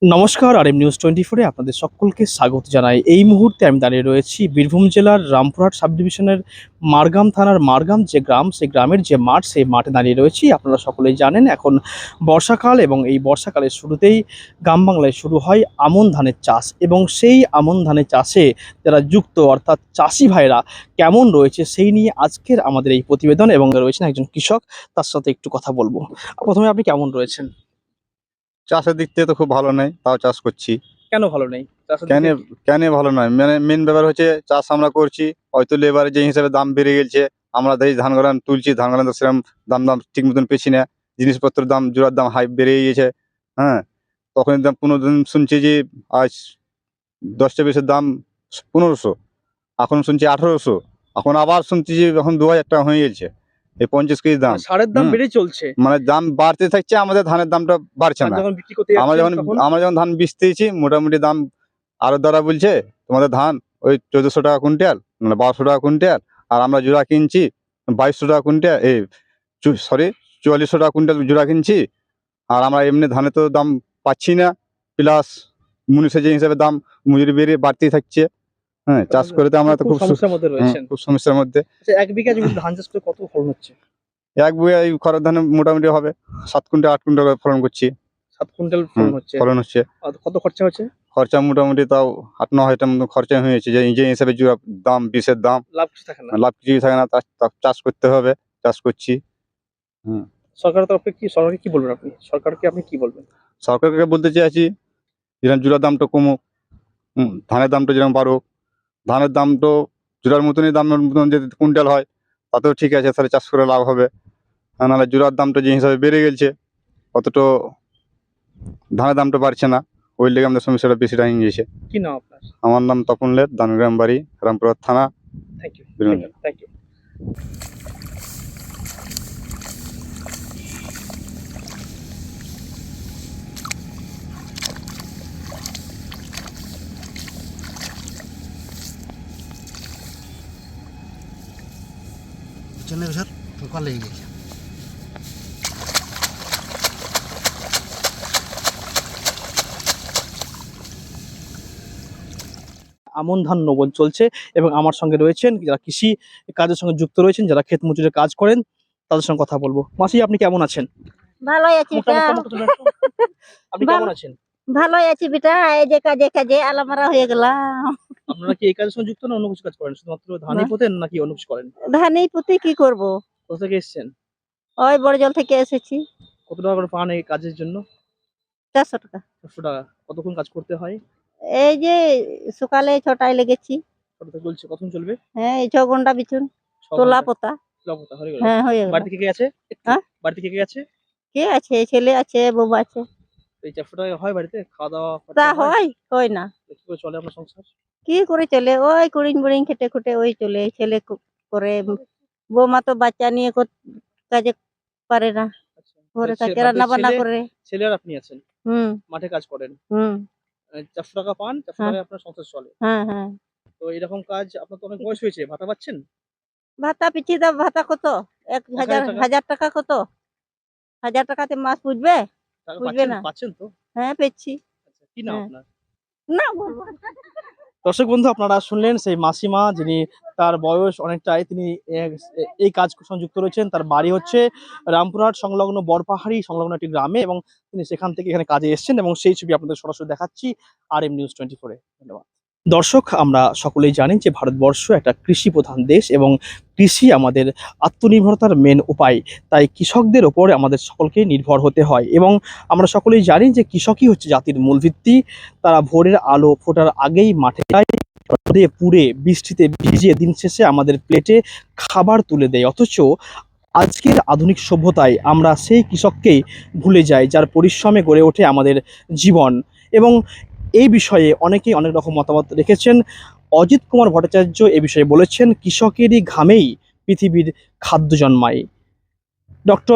নমস্কার, আর M news 24-এ আপনাদের সকলকে স্বাগত জানাই। এই মুহূর্তে আমি দাঁড়িয়ে রয়েছি বীরভূম জেলার রামপুরহাট সাব ডিভিশনের মারগাম থানার মারগাম যে গ্রাম, সেই গ্রামের যে মাঠ, সেই মাঠে দাঁড়িয়ে রয়েছি। আপনারা সকলেই জানেন এখন বর্ষাকাল, এবং এই বর্ষাকালের শুরুতেই গ্রাম বাংলায় শুরু হয় আমন ধানের চাষ, এবং সেই আমন ধানের চাষে যারা যুক্ত অর্থাৎ চাষি ভাইরা কেমন রয়েছে সেই নিয়ে আজকের আমাদের এই প্রতিবেদন। এবং রয়েছেন একজন কৃষক, তার সাথে একটু কথা বলবো। প্রথমে আপনি কেমন রয়েছেন? চাষের দিক থেকে তো খুব ভালো নয়, তাও চাষ করছি। কেন ভালো নেই চাষের কেন দিকে? কেন ভালো নয়, মানে মেন ব্যাপার হচ্ছে চাষ আমরা করছি, হয়তো লেবারে যে হিসাবে দাম বেড়ে গেছে, আমরা দেখি ধান গাড়ান তুলছি, ধান গাড়ান তো সেরকম দাম ঠিক মতন পেছি না। জিনিসপত্রের দাম, জোড়ার দাম হাই বেড়ে গিয়েছে। হ্যাঁ, তখন দাম 15 দিন শুনছি যে আজ 10টা পিসের দাম 1500, এখন শুনছি 1800, এখন আবার শুনছি যে এখন 2000 টাকা হয়ে গেছে এই 50 কেজি দাম। সারের দাম বেড়ে চলছে। মানে দাম বাড়তে থাকছে, আমাদের ধানের দামটা বাড়ছে ধান না। যখন বিক্রি করতে আমরা যাচ্ছেন যখন তখন আমরা যখন ধান বেচতেছি, মোটামুটি দাম আরো দ্বারা বলছে তোমাদের ধান ওই 1400 টাকা কুইন্টাল, মানে 1200 টাকা কুইন্টাল, আর আমরা জোড়া কিনছি 2200 টাকা কুইন্টাল, এই সরি 4400 টাকা কুইন্টাল জোড়া কিনছি। আর আমরা এমনি ধানে তো দাম পাচ্ছি না, প্লাস মুনিশের যে হিসাবে দাম মজুরি বেড়ে বাড়তেই থাকছে। হ্যাঁ, চাষ করে তো আমরা তো খুব সমস্যার মধ্যে রয়েছেন। খুব সমস্যার মধ্যে। আচ্ছা, 1 বিঘা জমিতে ধান চাষ করে কত ফলন হচ্ছে? এক বিঘা এই খরার ধানে মোটামুটি হবে 7 কুইন্টাল 8 কুইন্টাল করে ফলন করছি। 7 কুইন্টাল ফলন হচ্ছে। ফলন হচ্ছে। আর কত খরচা হচ্ছে? খরচা মোটামুটি তাও 8-9 হাজার মতো খরচা হয়েছে, যে হিসাবে জোড়া দাম, বিষের দাম, লাভ কিছু থাকে না। লাভ কিছুই থাকে না। চাষ করতে হবে, চাষ করছি। সরকারের তরফে সরকারকে কি বলবেন আপনি? সরকারকে আপনি কি বলবেন? সরকারকে বলতে চাইছি যেরকম জোড়ার দামটা কমুক, ধানের দামটা যেরকম বাড়ুক। ধানের দাম তো জোড়ার মতনই দামের মতন যদি কুইন্টাল হয় তাতেও ঠিক আছে, তাহলে চাষ করে লাভ হবে। আর নাহলে জোড়ার দামটা যে হিসাবে বেড়ে গেছে, অতটা ধানের দামটা বাড়ছে না, ওই লেগে আমাদের সমস্যাটা বেশি দাঁড়িয়ে গিয়েছে। কি নাম আপনার? আমার নাম তপন লেত, দানগ্রাম বাড়ি, রামপুরহাট থানা। Thank you. Birbhum. Thank you. পিছনের বছর পোকা লেগে গেছে। আমন ধান নবন চলছে, এবং আমার সঙ্গে রয়েছেন যারা কৃষি কাজের সঙ্গে যুক্ত রয়েছেন, যারা ক্ষেত মজুরের কাজ করেন, তাদের সঙ্গে কথা বলবো। মাসি, আপনি কেমন আছেন? ভালোই আছি মোটা বেটা, মোটা মোটা তুলে রাখো। আপনি কেমন আছেন? ভালোই আছি বেটা। এই যে কাজে কাজে আলামারা হয়ে গেলাম। আপনারা কি এই কাজের সঙ্গে যুক্ত না অন্য কিছু কাজ করেন? শুধুমাত্র ধানই না। পোতেন নাকি অন্য কিছু করেন? ধানেই পুঁতে কি করব? কোথা থেকে এসেছেন? ওই বড়জল থেকে এসেছি। কত টাকা করে পান এই কাজের জন্য? 400 টাকা। 400 টাকা। কতক্ষণ কাজ করতে হয়? এই যে সকালে 6টায় লেগেছি। কত থেকে চলছে? কতক্ষণ চলবে? হ্যাঁ, এই 6 ঘন্টা বিছুন 6 তোলা ঘন্টা। পোতা। লবতা হয়ে গেল। হ্যাঁ, হয়ে গেল। বাড়িতে কে কে আছে? একটু হ্যাঁ? বাড়িতে কে কে আছে? কে আছে? ছেলে আছে, বউ আছে। এই 400 টাকায় হয় বাড়িতে খাওয়া দাওয়া তা খরচা হয়? হয় না। কি করে চলে আপনার সংসার? কি করে চলে? ওই কুড়িং বুড়িং খেটে খুটে ওই চলে। ছেলে করে, বৌমা তো বাচ্চা নিয়ে কাজে পারে না। আচ্ছা। ঘরে থাকে, বাড়িতে রান্না বান্না করে। ছেলে আর আপনি আছেন। হুম, মাঠে কাজ করেন। হুম। 400 টাকা পান, 400 হ্যাঁ, টাকায় আপনার সংসার চলে। হ্যাঁ, হ্যাঁ। তো এরকম কাজ, আপনার তো অনেক বয়স হয়েছে, ভাতা পাচ্ছেন? ভাতা পিছিয়ে দাও। ভাতা কত? 1000 টাকা। 1000 টাকা কত? 1000 টাকাতে মাস পুষবে? টাকা পুষবে পাচ্ছেন? না। পাচ্ছেন তো? হ্যাঁ, পেয়েছি। আচ্ছা, কি নাম হ্যাঁ। আপনার? না বলবো না। দর্শক বন্ধু, আপনারা শুনলেন সেই মাসিমা, যিনি তার বয়স অনেকটাই, তিনি এই কাজ সঙ্গে যুক্ত রয়েছেন। তার বাড়ি হচ্ছে রামপুরহাট সংলগ্ন বড়পাহাড়ি সংলগ্ন একটি গ্রামে, এবং তিনি সেখান থেকে এখানে কাজে এসেছেন, এবং সেই ছবি আপনাদের সরাসরি দেখাচ্ছি আর এম নিউজ 24-এ। ধন্যবাদ। দর্শক, আমরা সকলেই জানি যে ভারতবর্ষ একটা কৃষি প্রধান দেশ, এবং কৃষি আমাদের আত্মনির্ভরতার মেন উপায়। তাই কৃষকদের ওপর আমাদের সকলকে নির্ভর হতে হয়, এবং আমরা সকলেই জানি যে কৃষকই হচ্ছে জাতির মূল ভিত্তি। তারা ভোরের আলো ফোটার আগেই মাঠে যায়, রোদে পুড়ে বৃষ্টিতে ভিজিয়ে দিন শেষে আমাদের প্লেটে খাবার তুলে দেয়। অথচ আজকের আধুনিক সভ্যতায় আমরা সেই কৃষককেই ভুলে যাই, যার পরিশ্রমে গড়ে ওঠে আমাদের জীবন। এবং এই বিষয়ে অনেকেই অনেক রকম মতামত রেখেছেন। অজিত কুমার ভট্টাচার্য এ বিষয়ে বলেছেন, কৃষকেরই ঘামেই পৃথিবীর খাদ্য জন্মায়। ডক্টর